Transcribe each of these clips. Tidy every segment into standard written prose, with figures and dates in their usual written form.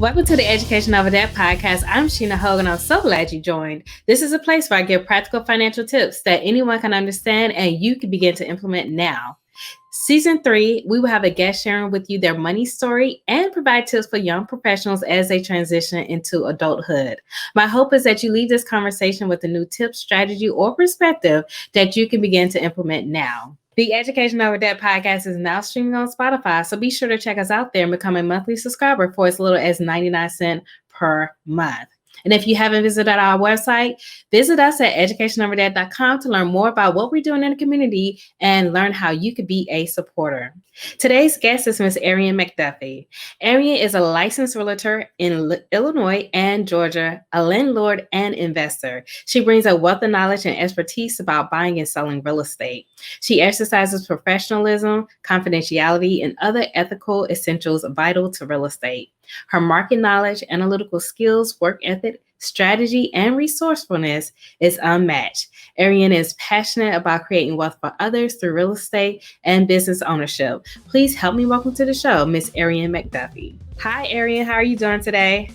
Welcome to the Education Over That podcast. I'm Sheena Hogan. I'm so glad you joined. This is a place where I give practical financial tips that anyone can understand and you can begin to implement now. Season 3, we will have a guest sharing with you their money story and provide tips for young professionals as they transition into adulthood. My hope is that you leave this conversation with a new tip, strategy, or perspective that you can begin to implement now. The Education Over Debt podcast is now streaming on Spotify, so be sure to check us out there and become a monthly subscriber for as little as 99 cents per month. And if you haven't visited our website, visit us at educationoverdebt.com to learn more about what we're doing in the community and learn how you could be a supporter. Today's guest is Ms. Airian McDuffie. Airian is a licensed realtor in Illinois and Georgia, a landlord and investor. She brings a wealth of knowledge and expertise about buying and selling real estate. She exercises professionalism, confidentiality, and other ethical essentials vital to real estate. Her market knowledge, analytical skills, work ethic, strategy, and resourcefulness is unmatched. Airian is passionate about creating wealth for others through real estate and business ownership. Please help me welcome to the show, Miss Airian McDuffie. Hi, Airian. How are you doing today?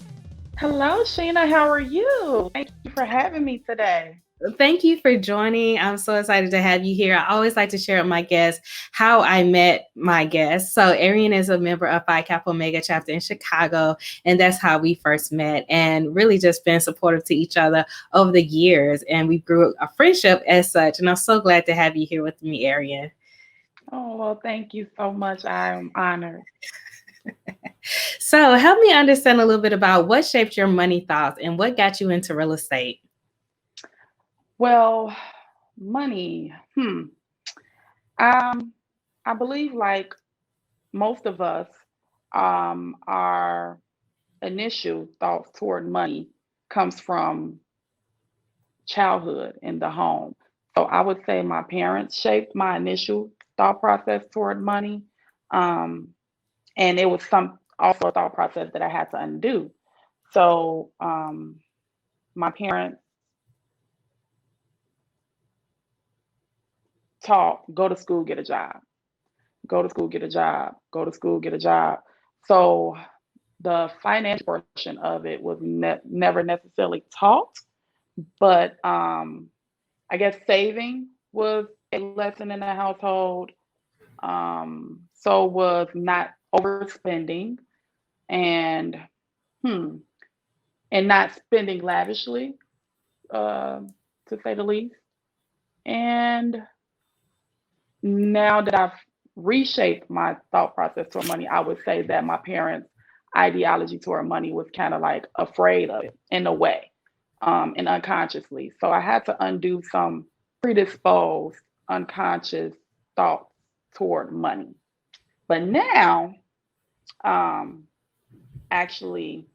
Hello, Sheena. How are you? Thank you for having me today. Thank you for joining. I'm so excited to have you here. I always like to share with my guests how I met my guests. So Airian is a member of Phi Kappa Omega chapter in Chicago, and that's how we first met and really just been supportive to each other over the years. And we grew a friendship as such. And I'm so glad to have you here with me, Airian. Oh, well, thank you so much. I'm honored. So help me understand a little bit about what shaped your money thoughts and what got you into real estate. Well, money. Um, I believe like most of us, our initial thoughts toward money comes from childhood in the home. So I would say my parents shaped my initial thought process toward money. Um, and it was some also a thought process that I had to undo. So my parents taught go to school, get a job, go to school, get a job, go to school, get a job. So the financial portion of it was never necessarily taught, but I guess saving was a lesson in the household. So was not overspending and hmm, and not spending lavishly, uh, to say the least. And now that I've reshaped my thought process toward money, I would say that my parents' ideology toward money was kind of like afraid of it in a way, and unconsciously. So I had to undo some predisposed, unconscious thoughts toward money. But now, um, actually,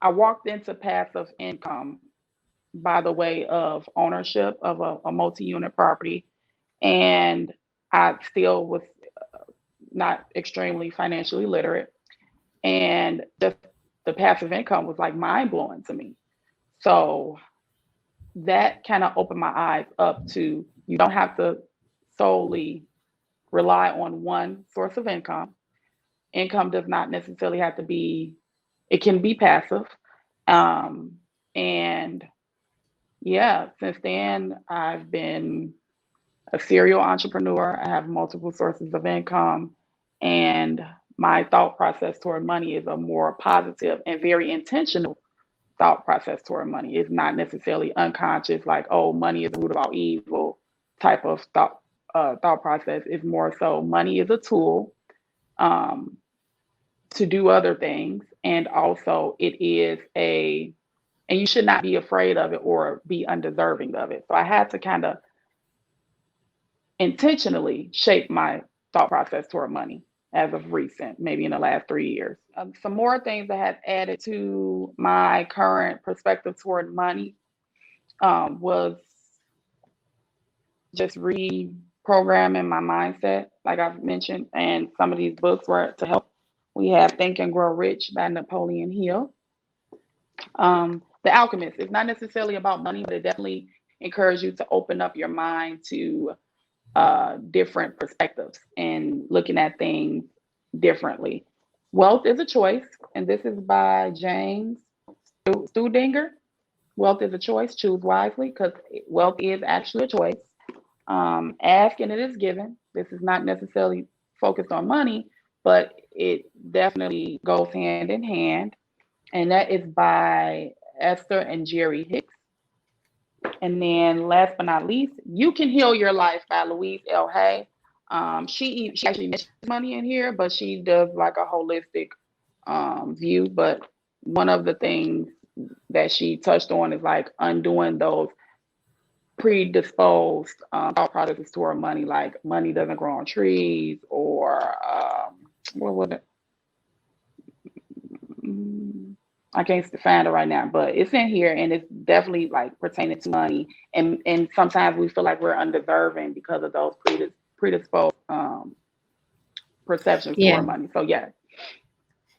I walked into passive income by the way of ownership of a multi-unit property, and I still was not extremely financially literate, and just the passive income was like mind blowing to me. So that kind of opened my eyes up to you don't have to solely rely on one source of income. Income does not necessarily have to be, it can be passive. Um, and yeah, since then, I've been a serial entrepreneur. I have multiple sources of income, and my thought process toward money is a more positive and very intentional thought process toward money. It's not necessarily unconscious, like, oh, money is the root of all evil type of thought process. It's more so money is a tool, um, to do other things, and also it is a and you should not be afraid of it or be undeserving of it. So I had to kind of intentionally shape my thought process toward money as of recent, maybe in the last 3 years. Some more things that have added to my current perspective toward money was just reprogramming my mindset, like I've mentioned, and some of these books were to help. We have Think and Grow Rich by Napoleon Hill. The Alchemist. It's not necessarily about money, but it definitely encourages you to open up your mind to different perspectives and looking at things differently. Wealth is a choice, and this is by James Studinger. Wealth is a choice. Choose wisely because wealth is actually a choice. Ask and it is given. This is not necessarily focused on money, but it definitely goes hand in hand. And that is by Esther and Jerry Hicks. And then last but not least, You Can Heal Your Life by Louise L. Hay. She actually mentions money in here, but she does like a holistic view. But one of the things that she touched on is like undoing those predisposed thought processes toward money, like money doesn't grow on trees, or what was it? I can't find it right now, but it's in here and it's definitely like pertaining to money. And sometimes we feel like we're undeserving because of those predisposed perceptions Yeah. toward money. So yeah.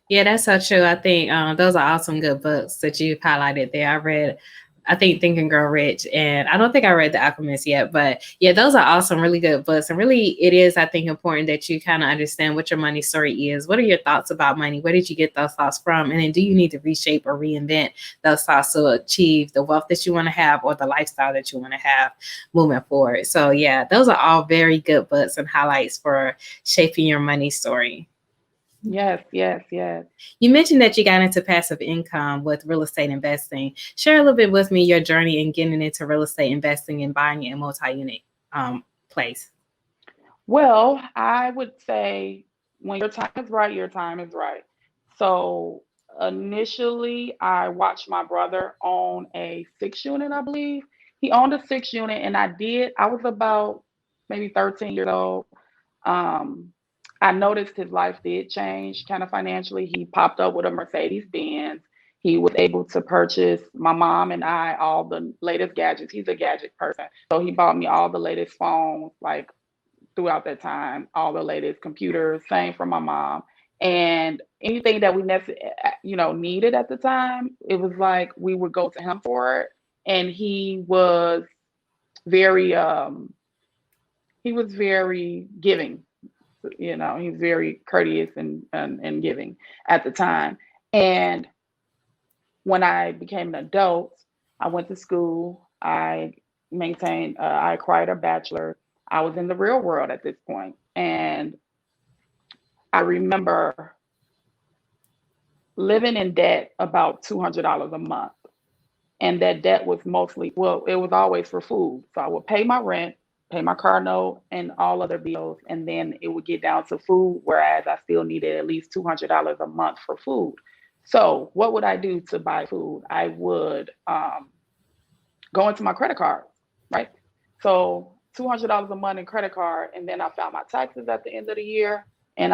Yeah, that's so true. I think those are awesome good books that you've highlighted there. I read, I think Think and Grow Rich, and I don't think I read The Alchemist yet, but yeah, those are awesome, really good books. And really, it is, I think, important that you kind of understand what your money story is. What are your thoughts about money? Where did you get those thoughts from? And then do you need to reshape or reinvent those thoughts to achieve the wealth that you want to have or the lifestyle that you want to have moving forward? So yeah, those are all very good books and highlights for shaping your money story. Yes, yes, yes. You mentioned that you got into passive income with real estate investing. Share a little bit with me your journey in getting into real estate investing and buying a multi-unit place. Well, I would say when your time is right, your time is right. So initially, I watched my brother own a 6 unit, I believe. He owned a 6 unit, and I was about maybe 13 years old. Um, I noticed his life did change kind of financially. He popped up with a Mercedes Benz. He was able to purchase my mom and I all the latest gadgets. He's a gadget person. So he bought me all the latest phones, like throughout that time, all the latest computers, same for my mom. And anything that we needed at the time, it was like we would go to him for it. And very he was very giving, he's very courteous and giving at the time. And when I became an adult, I went to school. I acquired a bachelor. I was in the real world at this point. And I remember living in debt about $200 a month. And that debt was mostly, well, it was always for food. So I would pay my rent, pay my car note, and all other bills. And then it would get down to food, whereas I still needed at least $200 a month for food. So what would I do to buy food? I would go into my credit card, right? So $200 a month in credit card, and then I found my taxes at the end of the year, and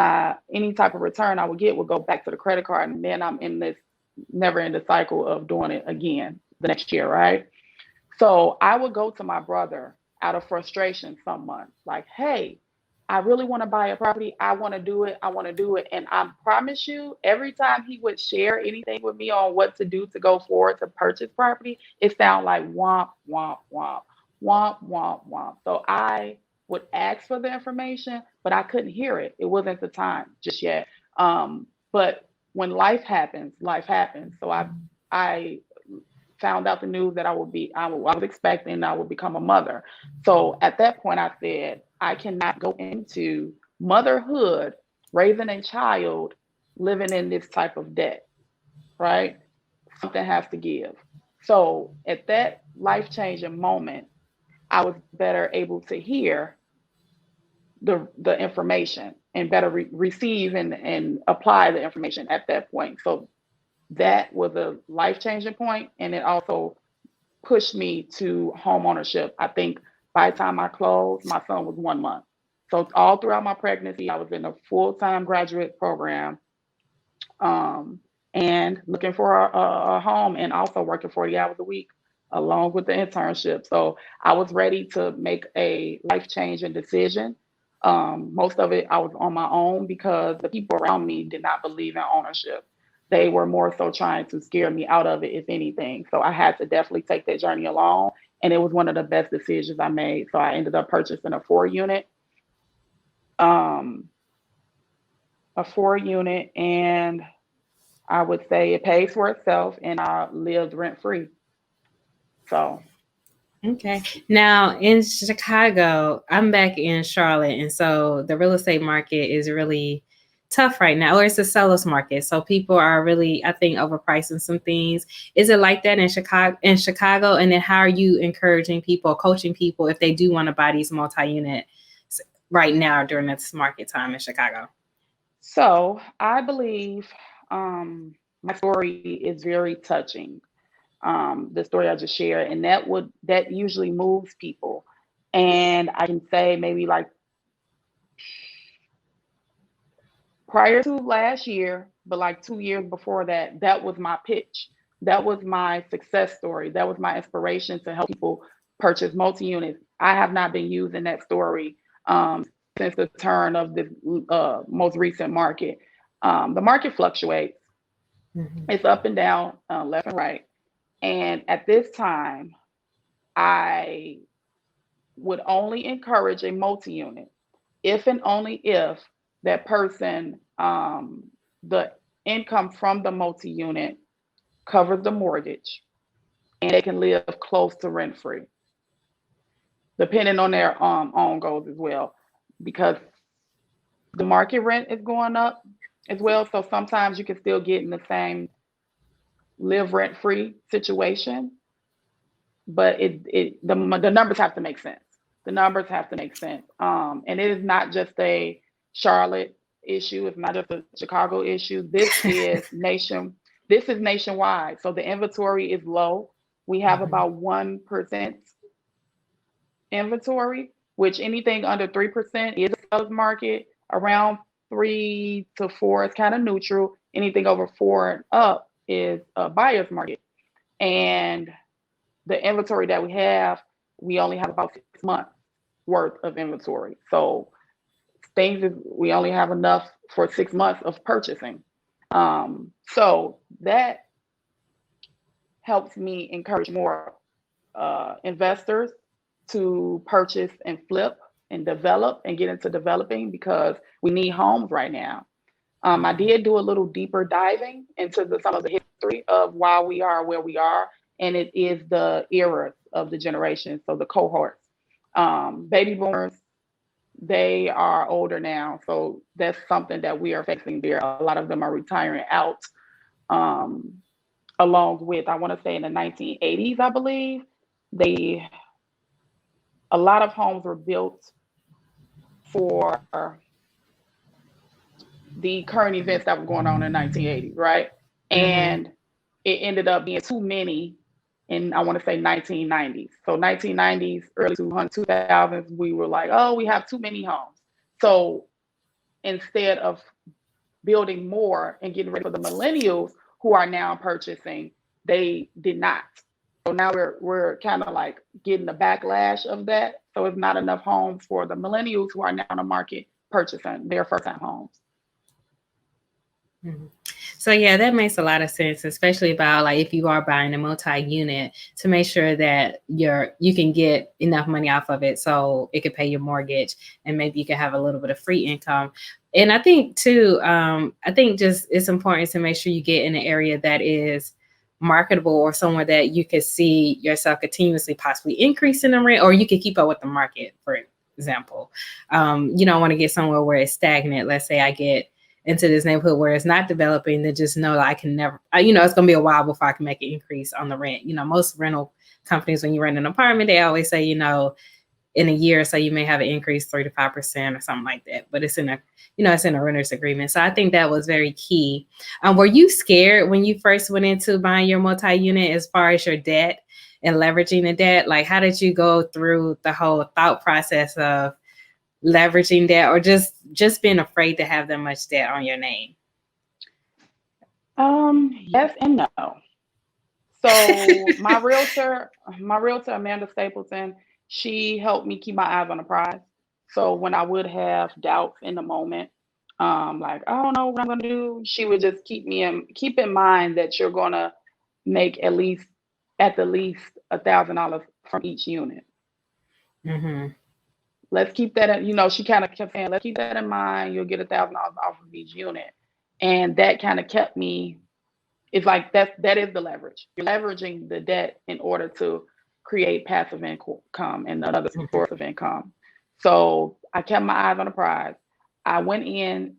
any type of return I would get would go back to the credit card, and then I'm in this never ending cycle of doing it again the next year, right? So I would go to my brother out of frustration some months, like, hey, I really want to buy a property. I want to do it. I want to do it. And I promise you, every time he would share anything with me on what to do to go forward to purchase property, it sounded like womp, womp, womp, womp, womp, womp. So I would ask for the information, but I couldn't hear it. It wasn't the time just yet. But when life happens, life happens. So I found out the news that I was expecting I would become a mother. So at that point, I said, I cannot go into motherhood, raising a child, living in this type of debt, right? Something has to give. So at that life changing moment, I was better able to hear the information and better receive and apply the information at that point. So that was a life changing point, and it also pushed me to home ownership. I think by the time I closed, my son was 1 month. So all throughout my pregnancy, I was in a full time graduate program, um, and looking for a home, and also working 40 hours a week along with the internship. So I was ready to make a life changing decision. Most of it I was on my own because the people around me did not believe in ownership. They were more so trying to scare me out of it, if anything. So I had to definitely take that journey alone. And it was one of the best decisions I made. So I ended up purchasing a 4 unit. Um, a 4 unit, and I would say it pays for itself, and I lived rent free. So Okay. Now in Chicago, I'm back in Charlotte, and so the real estate market is really tough right now, or it's a seller's market. So people are really, I think, overpricing some things. Is it like that in Chicago? And then how are you encouraging people, coaching people if they do want to buy these multi-unit right now during this market time in Chicago? so I believe my story is very touching. The story I just shared, and that usually moves people. And I can say maybe like prior to last year, but like 2 years before that, that was my pitch. That was my success story. That was my inspiration to help people purchase multi units. I have not been using that story since the turn of the most recent market. The market fluctuates, Mhm. it's up and down, left and right. And at this time, I would only encourage a multi unit if and only if that person, the income from the multi unit covers the mortgage and they can live close to rent free, depending on their own goals as well. Because the market rent is going up as well. So sometimes you can still get in the same live rent free situation, but the numbers have to make sense. The numbers have to make sense. And it is not just a Charlotte issue. It's not just a Chicago issue. This is nationwide. So the inventory is low. We have Mhm. about 1% inventory, which anything under 3% is a seller's market. Around 3 to 4 is kind of neutral. Anything over 4 and up is a buyer's market. And the inventory that we only have about 6 months worth of inventory. So we only have enough for 6 months of purchasing. So that helps me encourage more investors to purchase and flip and develop and get into developing because we need homes right now. I did do a little deeper diving into some of the history of why we are where we are, and it is the era of the generation, so the cohorts. Baby boomers, they are older now, so that's something that we are facing there. A lot of them are retiring out, um, along with, I want to say in the 1980s, I believe, they a lot of homes were built for the current events that were going on in the 1980s, right? Mhm. And it ended up being too many in, I want to say, 1990s. So 1990s, early 2000s, we were like, oh, we have too many homes. So instead of building more and getting ready for the millennials who are now purchasing, they did not. So now we're kind of like getting the backlash of that. So it's not enough homes for the millennials who are now in the market purchasing their first time homes. Mhm. So yeah, that makes a lot of sense, especially about like if you are buying a multi-unit to make sure that you can get enough money off of it so it could pay your mortgage and maybe you can have a little bit of free income. And I think too, I think just it's important to make sure you get in an area that is marketable or somewhere that you could see yourself continuously possibly increasing the rent or you could keep up with the market, for example. You don't want to get somewhere where it's stagnant. Let's say I get into this neighborhood where it's not developing, to just know that I can never, it's going to be a while before I can make an increase on the rent. Most rental companies, when you rent an apartment, they always say, in a year or so, you may have an increase 3 to 5% or something like that. But it's in a renter's agreement. So I think that was very key. Were you scared when you first went into buying your multi-unit as far as your debt and leveraging the debt? Like, how did you go through the whole thought process of leveraging debt or just being afraid to have that much debt on your name? Yes and no. So my realtor Amanda Stapleton, she helped me keep my eyes on the prize. So when I would have doubts in the moment, like I don't know what I'm gonna do, she would just keep in mind that you're gonna make at the least $1,000 from each unit. Mm-hmm. let's keep that in, she kind of kept saying, let's keep that in mind. You'll get $1,000 off of each unit. And that kind of kept me, it's like that is the leverage. You're leveraging the debt in order to create passive income and another Mhm. source of income. So I kept my eyes on the prize. I went in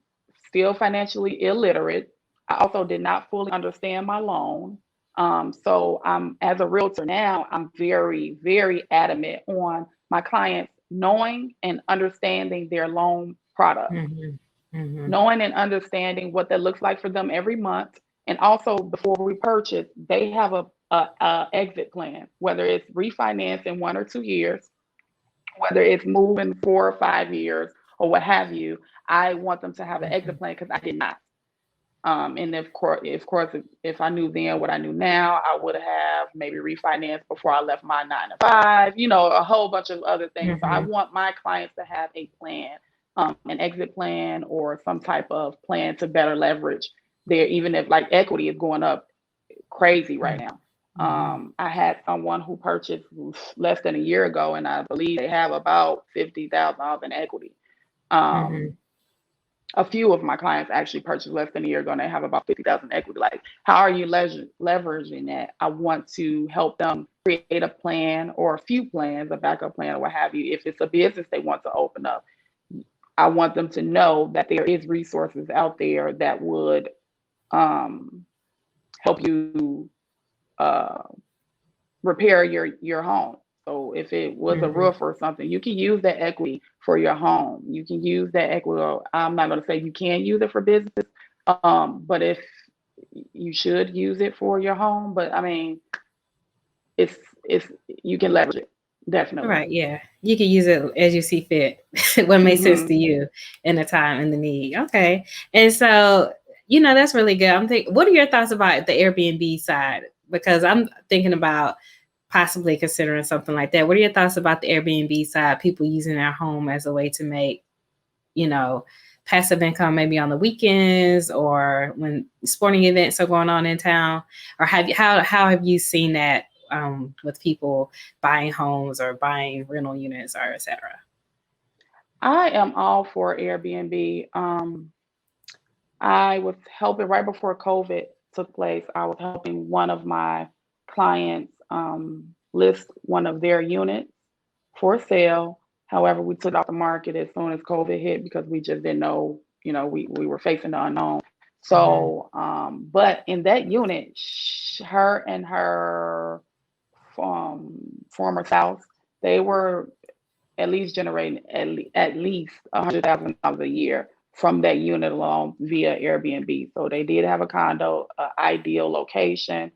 still financially illiterate. I also did not fully understand my loan. So I'm, as a realtor now, I'm very, very adamant on my clients knowing and understanding their loan product, Mhm. Mhm. knowing and understanding what that looks like for them every month. And also, before we purchase, they have a exit plan, whether it's refinance in 1 or 2 years, whether it's moving 4 or 5 years, or what have you. I want them to have an exit Mhm. plan because I did not. And of course, if I knew then what I knew now, I would have maybe refinanced before I left my 9 to 5. A whole bunch of other things. So I Mhm. want my clients to have a plan, an exit plan, or some type of plan to better leverage their, even if like equity is going up crazy right now. Mhm. I had someone who purchased less than a year ago, and I believe they have about $50,000 in equity. Mhm. Um, a few of my clients actually purchased less than a year ago and they have about 50,000 equity. Like, how are you leveraging that? I want to help them create a plan or a few plans, a backup plan or what have you. If it's a business they want to open up, I want them to know that there is resources out there that would um, help you uh, repair your home. So if it was a Mhm. roof or something, you can use that equity for your home. You can use that equity. I'm not going to say you can use it for business, but if you should use it for your home, but I mean, it's it's you can leverage it definitely. Right, yeah. You can use it as you see fit. What makes sense to Hmm. you in the time and the need. Okay. And so, that's really good. I'm thinking, what are your thoughts about the Airbnb side? Because I'm thinking about possibly considering something like that. What are your thoughts about the Airbnb side? People using their home as a way to make, you know, passive income maybe on the weekends or when sporting events are going on in town? Or how have you seen that with people buying homes or buying rental units or etc.? I am all for Airbnb. I was helping right before COVID took place. I was helping one of my clients list one of their units for sale. However, we took it off the market as soon as COVID hit because we just didn't know, we were facing the unknown. Mm-hmm. So, but in that unit, her and her former spouse, they were at least generating at least $100,000 a year from that unit alone via Airbnb. So they did have a condo, ideal location,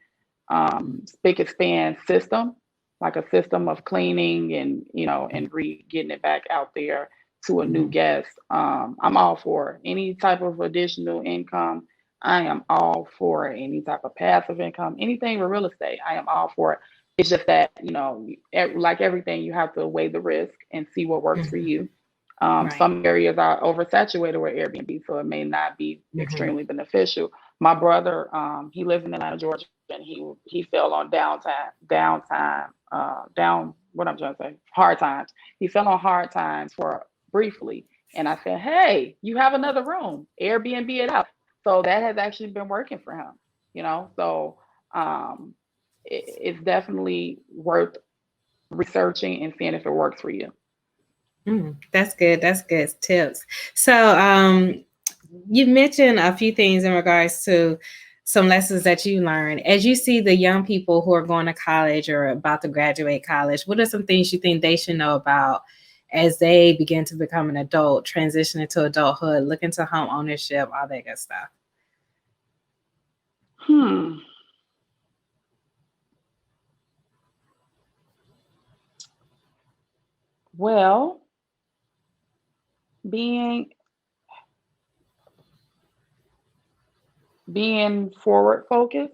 spick and span system, like a system of cleaning and getting it back out there to a new Mm-hmm. guest. I'm all for any type of additional income. I am all for any type of passive income, anything with real estate. I am all for it. It's just that, like everything, you have to weigh the risk and see what works for Mm-hmm. you. Right. Some areas are oversaturated with Airbnb, so it may not be Mm-hmm. extremely beneficial. My brother, he lives in Atlanta, Georgia, and he fell on what I'm trying to say, hard times. He fell on hard times for briefly, and I said, "Hey, you have another room, Airbnb it out." So that has actually been working for him, So um, it's definitely worth researching and seeing if it works for you. That's good. That's good tips. So, you mentioned a few things in regards to some lessons that you learned. As you see the young people who are going to college or about to graduate college, what are some things you think they should know about as they begin to become an adult, transition into adulthood, look into home ownership, all that good stuff? Hmm. Well, being being forward focused,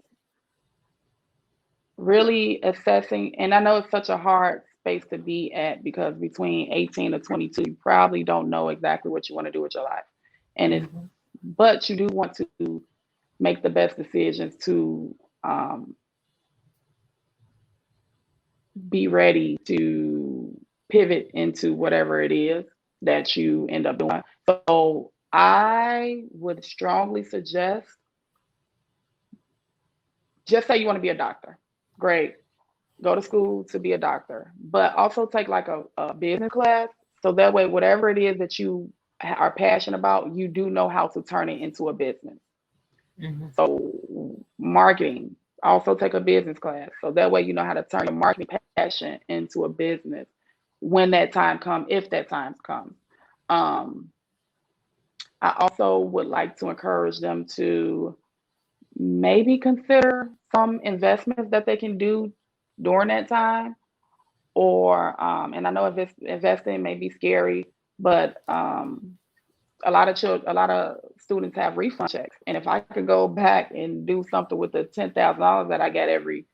really assessing, and I know it's such a hard space to be at because between 18 to 22, you probably don't know exactly what you want to do with your life. And it's Mhm. but you do want to make the best decisions to um, be ready to pivot into whatever it is that you end up doing. So I would strongly suggest, just say you want to be a doctor. Great. Go to school to be a doctor, but also take like a business class. So that way, whatever it is that you are passionate about, you do know how to turn it into a business. Mm-hmm. So marketing, also take a business class. So that way you know how to turn your marketing passion into a business when that time comes, if that time comes. Um, I also would like to encourage them to maybe consider some investments that they can do during that time. Or and I know investing may be scary, but a lot of students have refund checks, and if I could go back and do something with the $10,000 that I get every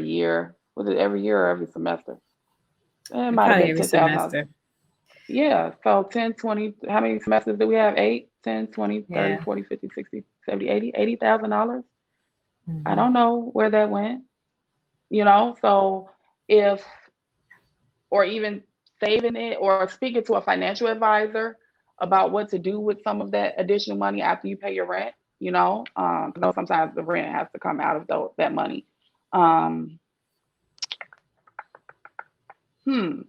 year, was it every year or every semester? It might have Probably been every 10,000. semester. Yeah, so 10, 20. How many semesters do we have? 8, 10, 20, 30, Yeah. 40, 50, 60, 70, 80, $80,000. I Mm-hmm. don't know where that went, you know? So if, or even saving it or speaking to a financial advisor about what to do with some of that additional money after you pay your rent, you know, 'cause I know sometimes the rent has to come out of that money. Um, hmm.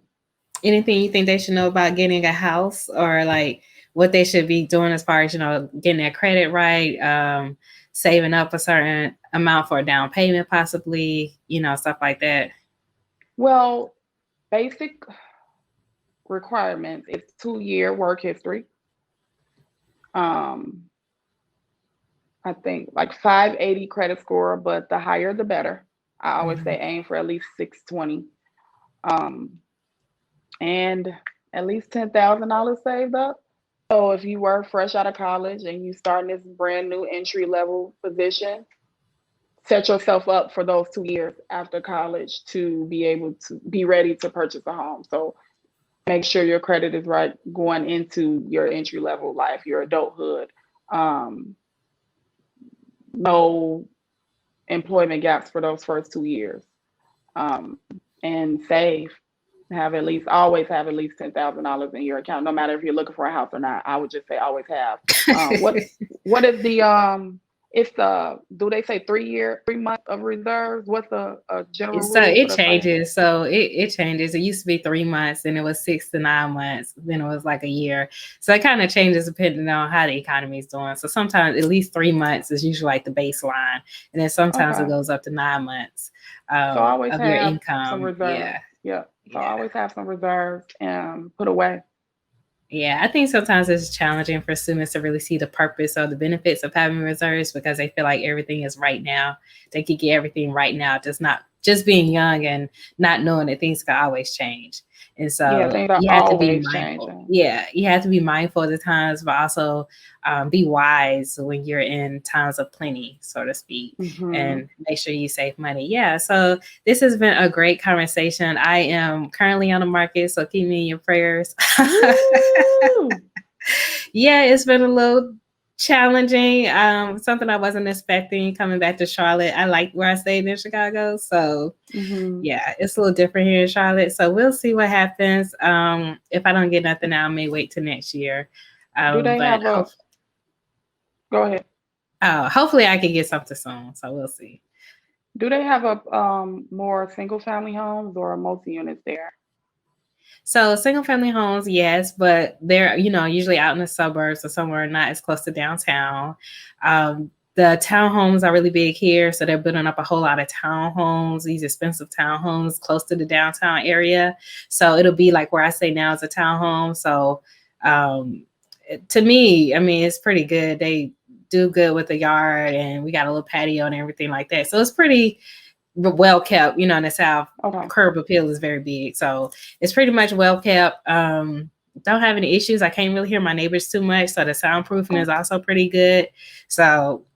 Anything you think they should know about getting a house, or like what they should be doing as far as, getting their credit right, saving up a certain amount for a down payment, possibly, stuff like that. Well, basic requirements is 2-year work history. Um, I think like 580 credit score, but the higher the better. I always Mm-hmm. say aim for at least 620. Um, and at least $10,000 saved up. So if you were fresh out of college and you starting this brand new entry level position, set yourself up for those 2 years after college to be able to be ready to purchase a home. So make sure your credit is right going into your entry level life, your adulthood. Um, no employment gaps for those first 2 years. Um, and save. Have at least always have at least $10,000 in your account, no matter if you're looking for a house or not. I would just say always have. What is the it's the do they say 3 months of reserves? What's a general So rule for it the finance? changes. So it changes. It used to be 3 months, then it was 6 to 9 months, then it was like a year. So it kind of changes depending on how the economy is doing. So sometimes at least 3 months is usually like the baseline, and then sometimes it Okay. goes up to 9 months So I always of your have some income. Yeah, reserves. Yeah. So I yeah. always have some reserves put away. Yeah, I think sometimes it's challenging for students to really see the purpose or the benefits of having reserves because they feel like everything is right now. They could get everything right now, just being young and not knowing that things can always change. And Yeah, so things are you have to be always mindful. changing. Yeah, you have to be mindful of the times, but also be wise when you're in times of plenty, so to speak, Hmm. and make sure you save money. Yeah, so this has been a great conversation. I am currently on the market, so keep me in your prayers. Woo! Yeah, it's been a little challenging. Something I wasn't expecting coming back to Charlotte. I like where I stayed in Chicago. So Hmm. yeah, it's a little different here in Charlotte. So we'll see what happens. If I don't get nothing now, I may wait till next year. Do they But have a? Go ahead. hopefully I can get something soon. So we'll see. Do they have a more single family homes or multi units there? So single family homes, yes, but they're, usually out in the suburbs or somewhere not as close to downtown. The townhomes are really big here, so they're building up a whole lot of townhomes, these expensive townhomes close to the downtown area. So it'll be like where I say now is a townhome. So um, to me, I mean, it's pretty good. They do good with the yard, and we got a little patio and everything like that. So it's pretty well kept. In the South, Okay. curb appeal is very big, so it's pretty much well kept. Don't have any issues. I can't really hear my neighbors too much, so the soundproofing Okay. is also pretty good. So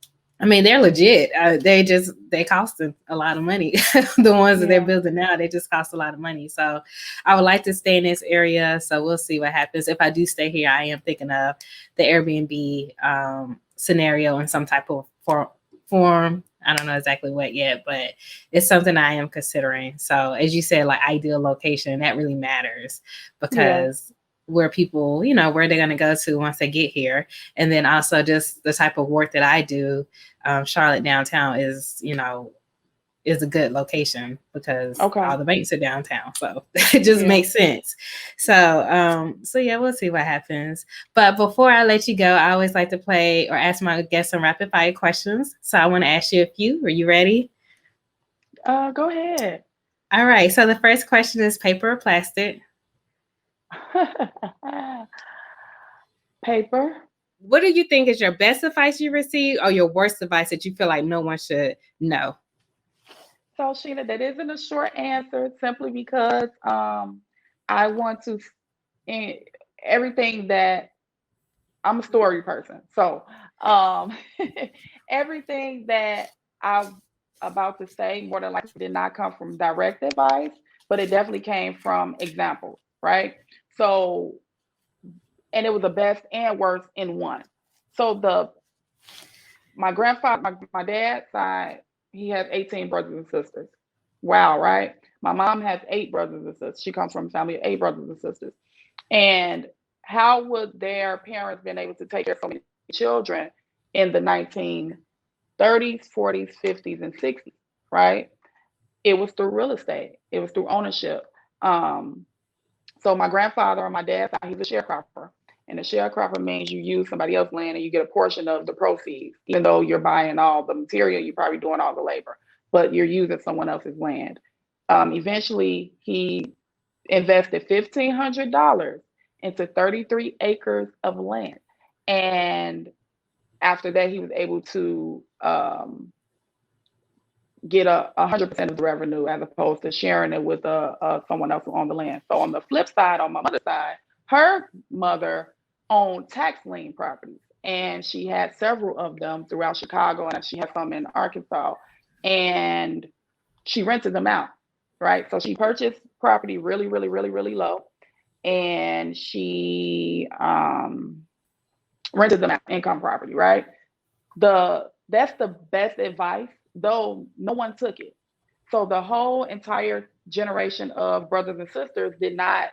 I mean, they're legit. They cost a lot of money. The ones that they're Yeah. building now, they just cost a lot of money. So I would like to stay in this area. So we'll see what happens. If I do stay here, I am thinking of the Airbnb scenario in some type of form. I don't know exactly what yet, but it's something I am considering. So as you said, like ideal location, that really matters Yeah. because where people, where they're going to go to once they get here. And then also just the type of work that I do, Charlotte downtown is a good location because Okay. all the banks are downtown. So it just Yeah. makes sense. So yeah, we'll see what happens. But before I let you go, I always like to play or ask my guests some rapid fire questions. So I want to ask you a few. Are you ready? Go ahead. All right. So the first question is paper or plastic? Paper. What do you think is your best advice you received or your worst advice that you feel like no one should know? So, Sheena, that isn't a short answer simply because I want to, in everything that I'm a story person. So, um, everything that I'm about to say more than likely did not come from direct advice, but it definitely came from examples, right? So, and it was the best and worst in one. So my grandfather, my dad's side, he has 18 brothers and sisters. Wow, right? My mom has 8 brothers and sisters. She comes from a family of 8 brothers and sisters. And how would their parents been able to take care of so many children in the 1930s, 40s, 50s, and 60s, right? It was through real estate. It was through ownership. Um, so my grandfather on my dad's side, he's a sharecropper. And a sharecropper means you use somebody else's land and you get a portion of the proceeds, even though you're buying all the material, you're probably doing all the labor, but you're using someone else's land. Eventually, he invested $1,500 into 33 acres of land. And after that, he was able to get 100% of the revenue as opposed to sharing it with someone else on the land. So on the flip side, on my mother's side, her mother owned tax lien properties, and she had several of them throughout Chicago, and she had some in Arkansas, and she rented them out, right? So she purchased property really, really, really, really low, and she rented them out, income property, right? That's the best advice, though no one took it. So the whole entire generation of brothers and sisters did not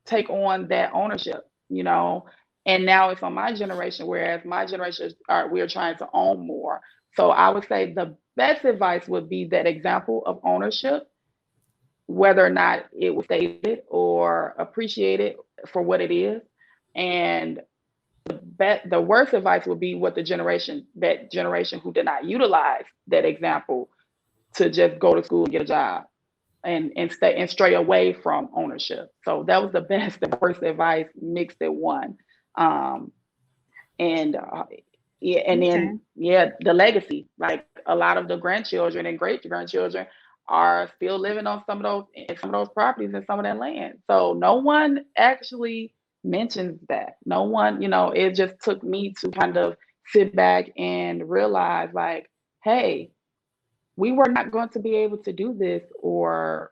take on that ownership, you know. And now it's on my generation, whereas my generation we are trying to own more. So I would say the best advice would be that example of ownership, whether or not it was stated or appreciated for what it is. And the worst advice would be what that generation who did not utilize that example to just go to school and get a job and stray away from ownership. So that was the best and worst advice mixed in one. Um, and yeah, and Okay. then yeah, the legacy. Like a lot of the grandchildren and great grandchildren are still living on some of those properties and some of that land. So no one actually mentions that. No one, it just took me to kind of sit back and realize like, hey, we were not going to be able to do this, or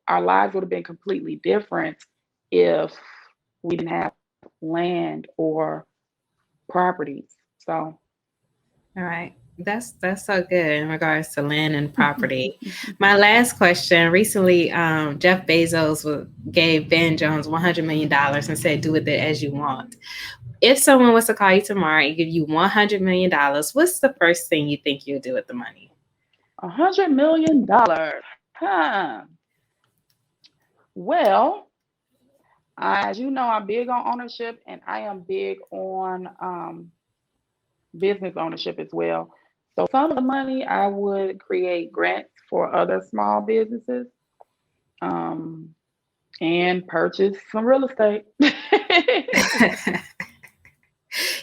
our lives would have been completely different if we didn't have land or properties. So All right. That's so good in regards to land and property. My last question. Recently, Jeff Bezos gave Ben Jones $100 million and said, "Do with it as you want." If someone was to call you tomorrow and give you $100 million, what's the first thing you think you'll do with the money? $100 million. Huh. Well, as you know, I'm big on ownership and I am big on business ownership as well. So some of the money I would create grants for other small businesses, um, and purchase some real estate.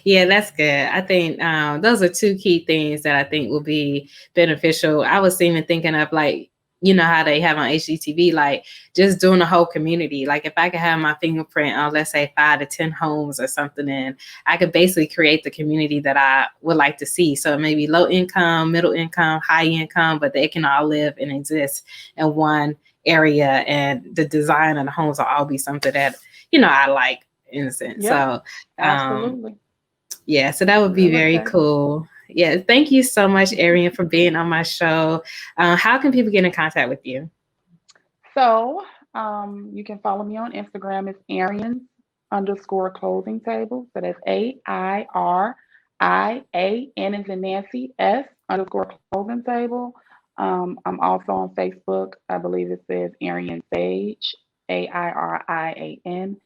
Yeah, that's good. I think those are two key things that I think will be beneficial. I was even thinking of like, how they have on HGTV, like just doing a whole community. Like if I could have my fingerprint on, let's say 5 to 10 homes or something, and I could basically create the community that I would like to see. So maybe low income, middle income, high income, but they can all live and exist in one area, and the design of the homes will all be something that I like in a sense. Yep, So um absolutely. yeah, so that would be Real very estate. cool. Yeah. Thank you so much, Airian, for being on my show. How can people get in contact with you? So you can follow me on Instagram. It's Airian underscore closing table. So that's AIRIAN as in Nancy S underscore closing table. I'm also on Facebook. I believe it says Airian Sage, AIRIANSAGE.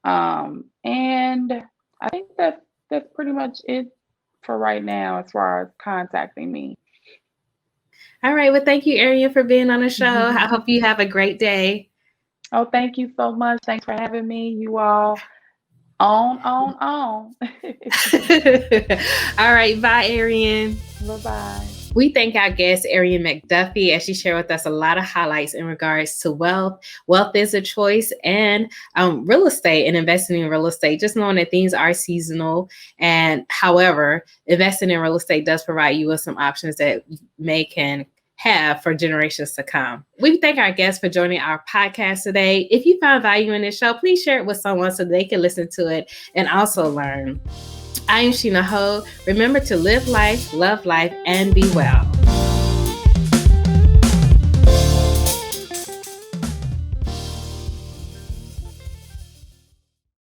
And I think that's pretty much it for right now as far as contacting me. All right. Well, thank you, Airian, for being on the show. I hope you have a great day. Oh, thank you so much. Thanks for having me. You all on. All right. Bye, Airian. Bye bye. We thank our guest, Airian McDuffie, as she shared with us a lot of highlights in regards to wealth. Wealth is a choice, and real estate and investing in real estate. Just knowing that things are seasonal, and however, investing in real estate does provide you with some options that can have for generations to come. We thank our guests for joining our podcast today. If you found value in this show, please share it with someone so they can listen to it and also learn. I am Sheena Ho. Remember to live life, love life, and be well.